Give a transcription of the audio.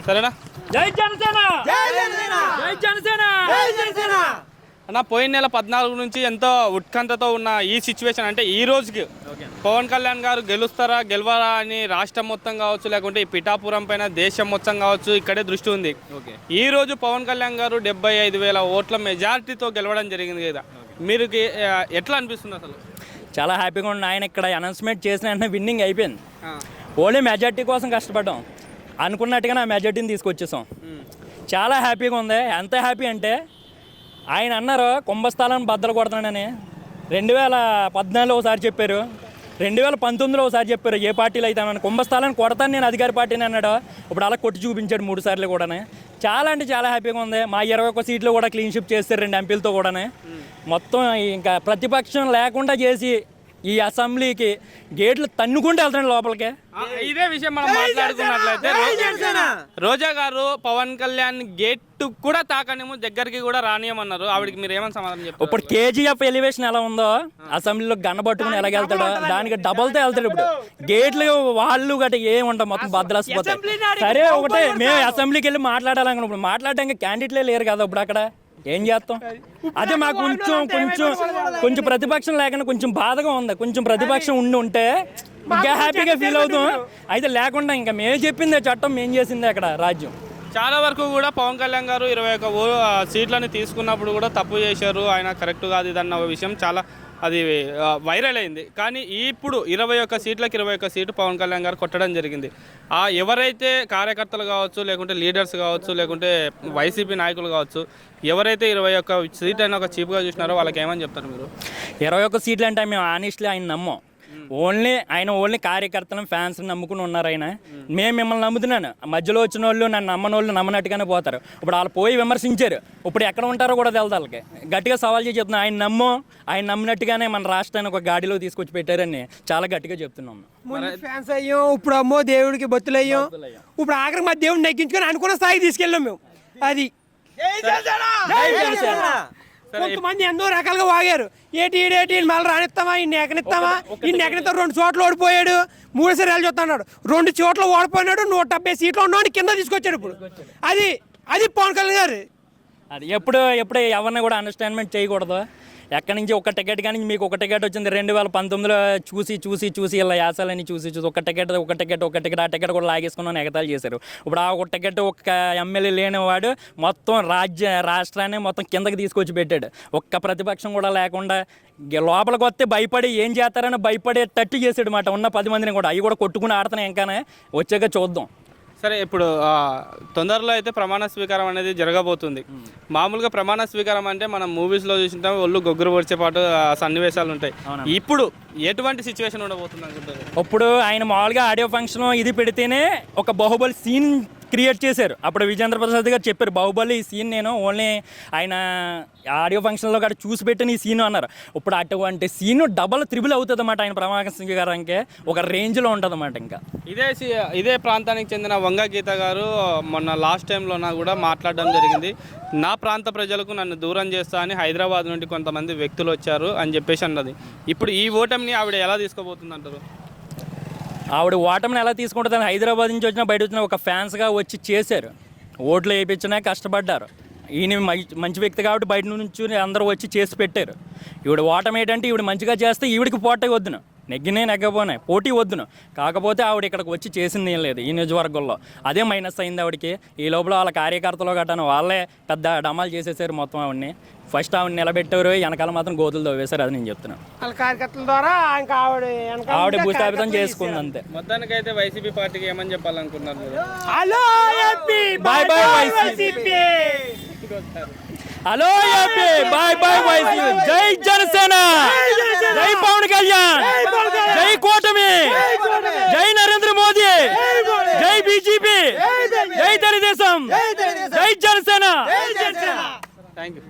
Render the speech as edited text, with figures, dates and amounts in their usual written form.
సరేనా? జై జనసేన, జై జనసేన, జై జనసేన, జై జనసేన. అన్న, పోయిన నెల 14 నుంచి ఎంతో ఉత్కంఠతో ఉన్న ఈ సిచ్యువేషన్ అంటే ఈ రోజుకి పవన్ కళ్యాణ్ గారు గెలుస్తారా గెలవరా అని రాష్ట్రం మొత్తం కావచ్చు, లేకుంటే ఈ పిఠాపురం పైన దేశం మొత్తం కావచ్చు, ఇక్కడే దృష్టి ఉంది. ఈ రోజు పవన్ కళ్యాణ్ గారు 75,000 ఓట్ల మెజారిటీతో గెలవడం జరిగింది కదా, మీరు ఎట్లా అనిపిస్తుంది అసలు? చాలా హ్యాపీగా ఉంది. ఆయన ఇక్కడ అనౌన్స్మెంట్ చేసిన వెంటనే విన్నింగ్ అయిపోయింది. ఓన్లీ మెజార్టీ కోసం కష్టపడ్డాం, అనుకున్నట్టుగా నా మెజార్టీని తీసుకొచ్చేసాం. చాలా హ్యాపీగా ఉంది. ఎంత హ్యాపీ అంటే ఆయన అన్నారు కుంభస్థలాన్ని బద్దలు కొడతానని. 2014 ఒకసారి చెప్పారు, 2019 ఒకసారి చెప్పారు. ఏ పార్టీలో అయితే అన్నాను కుంభస్థలాన్ని కొడతాను నేను, అధికార పార్టీని అన్నాడు. ఇప్పుడు అలా కొట్టి చూపించాడు 3 సార్లు కూడా. చాలా అంటే చాలా హ్యాపీగా ఉంది. మా 21 సీట్లు కూడా క్లీన్ షిప్ చేస్తారు 2 ఎంపీలతో కూడా. మొత్తం ఇంకా ప్రతిపక్షం లేకుండా చేసి ఈ అసెంబ్లీకి గేట్లు తన్నుకుంటూ వెళ్తాడు లోపలికి. ఇదే విషయం మనం మాట్లాడుకున్నట్లయితే రోజా గారు పవన్ కళ్యాణ్ గేట్ కూడా తాకనేమో, దగ్గరికి కూడా రానియమన్నారు. ఆవిడకి మీరు ఏమని సమాధానం చెప్తారు? ఇప్పుడు కేజీఎఫ్ ఎలివేషన్ ఎలా ఉందో అసెంబ్లీలో గన్నబట్టుకుని ఎలాగెళ్తాడో దానికి డబల్తో వెళ్తాడు. ఇప్పుడు గేట్లు వాళ్ళు గట్రా ఏముంటాం, మొత్తం బద్దలసిపోతాయి. సరే ఒకటే, మేము అసెంబ్లీకి వెళ్ళి మాట్లాడాలనుకున్నాం. ఇప్పుడు మాట్లాడడానికి క్యాండిడేట్లే లేరు కదా ఇప్పుడు అక్కడ, ఏం చేస్తాం? అదే మాకు కొంచెం ప్రతిపక్షం లేకుండా కొంచెం బాధగా ఉంది. కొంచెం ప్రతిపక్షం ఉంటే ఇంకా హ్యాపీగా ఫీల్ అవుతాం. అయితే లేకుండా ఇంకా మేము చెప్పిందే చట్టం, మేము చేసిందే అక్కడ రాజ్యం. చాలా వరకు కూడా పవన్ కళ్యాణ్ గారు 21 సీట్లని తీసుకున్నప్పుడు కూడా తప్పు చేశారు, ఆయన కరెక్ట్ కాదు ఇదన్న విషయం చాలా అది వైరల్ అయింది. కానీ ఇప్పుడు 21 సీట్లకు 21 సీటు పవన్ కళ్యాణ్ గారు కొట్టడం జరిగింది. ఎవరైతే కార్యకర్తలు కావచ్చు, లేకుంటే లీడర్స్ కావచ్చు, లేకుంటే వైసీపీ నాయకులు కావచ్చు, ఎవరైతే 21 సీట్ అయినా ఒక చీప్గా చూసినారో వాళ్ళకి ఏమని చెప్తారు మీరు? 21 సీట్లు అంటే మేము ఆనెస్ట్లీ ఆయన నమ్మం. ఓన్లీ కార్యకర్తలను ఫ్యాన్స్ నమ్ముకుని ఉన్నారు ఆయన. మేము మిమ్మల్ని నమ్ముతున్నాను, మధ్యలో వచ్చిన వాళ్ళు నన్ను నమ్మని వాళ్ళు నమ్మనట్టుగానే పోతారు. ఇప్పుడు వాళ్ళు పోయి విమర్శించారు, ఇప్పుడు ఎక్కడ ఉంటారో కూడా తెలుసు వాళ్ళకి. గట్టిగా సవాల్ చేసి చెప్తున్నాం, ఆయన నమ్మినట్టుగానే మన రాష్ట్రాన్ని ఒక గాడిలో తీసుకొచ్చి పెట్టారని చాలా గట్టిగా చెప్తున్నాం. ఫ్యాన్స్ అయ్యాం, ఇప్పుడు అమ్మో దేవుడికి బొత్తులు అయ్యాం, ఇప్పుడు ఆఖరికి మా దేవుడిని నెగ్గించుకొని అనుకున్న స్థాయికి తీసుకెళ్ళాం మేము. అది కొంతమంది ఎన్నో రకాలుగా వాగారు, ఏటి మళ్ళీ రానిస్తామా, ఇన్ని ఎక్కనిస్తామా, 2 చోట్ల ఓడిపోయాడు, 3 సార్లు చూస్తున్నాడు, 2 చోట్ల ఓడిపోయినాడు, 170 సీట్లు ఉన్నాడు, కింద తీసుకొచ్చాడు. ఇప్పుడు అది పవన్ కళ్యాణ్ గారు. అది ఎప్పుడు ఎవరిని కూడా అండర్స్టాండ్మెంట్ చేయకూడదు. ఎక్కడి నుంచి ఒక టికెట్ కానీ మీకు ఒక టికెట్ వచ్చింది 2019లో చూసి ఇలా యాసాలని చూసి ఒక టికెట్ ఆ టికెట్ కూడా లాగేసుకున్నాను ఎగతాలు చేశారు. ఇప్పుడు ఆ ఒక టికెట్ ఒక్క ఎమ్మెల్యే లేనివాడు మొత్తం రాష్ట్రాన్ని మొత్తం కిందకి తీసుకొచ్చి పెట్టాడు. ఒక్క ప్రతిపక్షం కూడా లేకుండా లోపలికి వస్తే భయపడి ఏం చేస్తారని భయపడేటట్టు చేసాడు మాట. ఉన్న 10 మందిని కూడా అవి కూడా కొట్టుకుని ఆడుతున్నాయి. ఇంకానే వచ్చాక చూద్దాం. సరే, ఇప్పుడు తొందరలో అయితే ప్రమాణ స్వీకారం అనేది జరగబోతుంది. మామూలుగా ప్రమాణ స్వీకారం అంటే మనం మూవీస్లో చూసింటాం, ఒళ్ళు గొగ్గురు పొడిచేపాటు సన్నివేశాలు ఉంటాయి. ఇప్పుడు ఎటువంటి సిచ్యువేషన్ ఉండబోతుంది అనుకుంటారు? ఇప్పుడు ఆయన మామూలుగా ఆడియో ఫంక్షన్ ఇది పెడితేనే ఒక బాహుబలి సీన్ క్రియేట్ చేశారు. అప్పుడు విజేంద్ర ప్రసాద్ గారు చెప్పారు, బాహుబలి ఈ సీన్ నేను ఓన్లీ ఆయన ఆడియో ఫంక్షన్లో కూడా చూసి పెట్టిన ఈ సీను అన్నారు. ఇప్పుడు అటువంటి సీను డబల్ త్రిబుల్ అవుతుంది అన్నమాట. ఆయన ప్రమాణ స్వీకారానికి ఒక రేంజ్లో ఉంటుంది అన్నమాట. ఇంకా ఇదే ప్రాంతానికి చెందిన వంగ గీత గారు మొన్న లాస్ట్ టైంలో కూడా మాట్లాడడం జరిగింది. నా ప్రాంత ప్రజలకు నన్ను దూరం చేస్తా అని హైదరాబాద్ నుండి కొంతమంది వ్యక్తులు వచ్చారు అని చెప్పేసి అన్నది. ఇప్పుడు ఈ ఓటమిని ఆవిడ ఎలా తీసుకోబోతుంది అంటారు? ఆవిడ ఓటమిని ఎలా తీసుకుంటుందని హైదరాబాద్ నుంచి వచ్చినా బయట వచ్చిన ఒక ఫ్యాన్స్గా వచ్చి చేశారు, ఓట్లు వేయించినా కష్టపడ్డారు. ఈయన మంచి వ్యక్తి కాబట్టి బయట నుంచి అందరూ వచ్చి చేసి పెట్టారు. ఈవిడ ఓటమి ఏంటంటే ఈవిడ మంచిగా చేస్తే ఈవిడికి పోటీ వద్దును, నెగ్గపోయినాయి పోటీ వద్దును. కాకపోతే ఆవిడ ఇక్కడికి వచ్చి చేసింది ఏం లేదు ఈ నియోజకవర్గంలో, అదే మైనస్ అయింది ఆవిడకి. ఈ లోపల వాళ్ళ కార్యకర్తలు గట్టాను వాళ్ళే పెద్ద డమాలు చేసేసారు మొత్తం. ఆవిడని ఫస్ట్ ఆవిడ నిలబెట్టారు, వెనకాల మాత్రం గోతులు తవ్వేశారు. అది నేను చెప్తున్నాను. వాళ్ళ కార్యకర్తల ద్వారా ఆవిడ భూస్థాపితం చేసుకుంది అంతే. మొత్తానికి అయితే వైసీపీ పార్టీకి ఏమని చెప్పాలనుకున్నారు? Hello AP, bye bye YCP, hello AP, bye bye YCP. జై జనసేన, జై పవన్ కళ్యాణ్, జై కూటమి, జై నరేంద్ర మోదీ, జై బీజేపీ, జై తెలుగుదేశం, జై జనసేన. Thank you.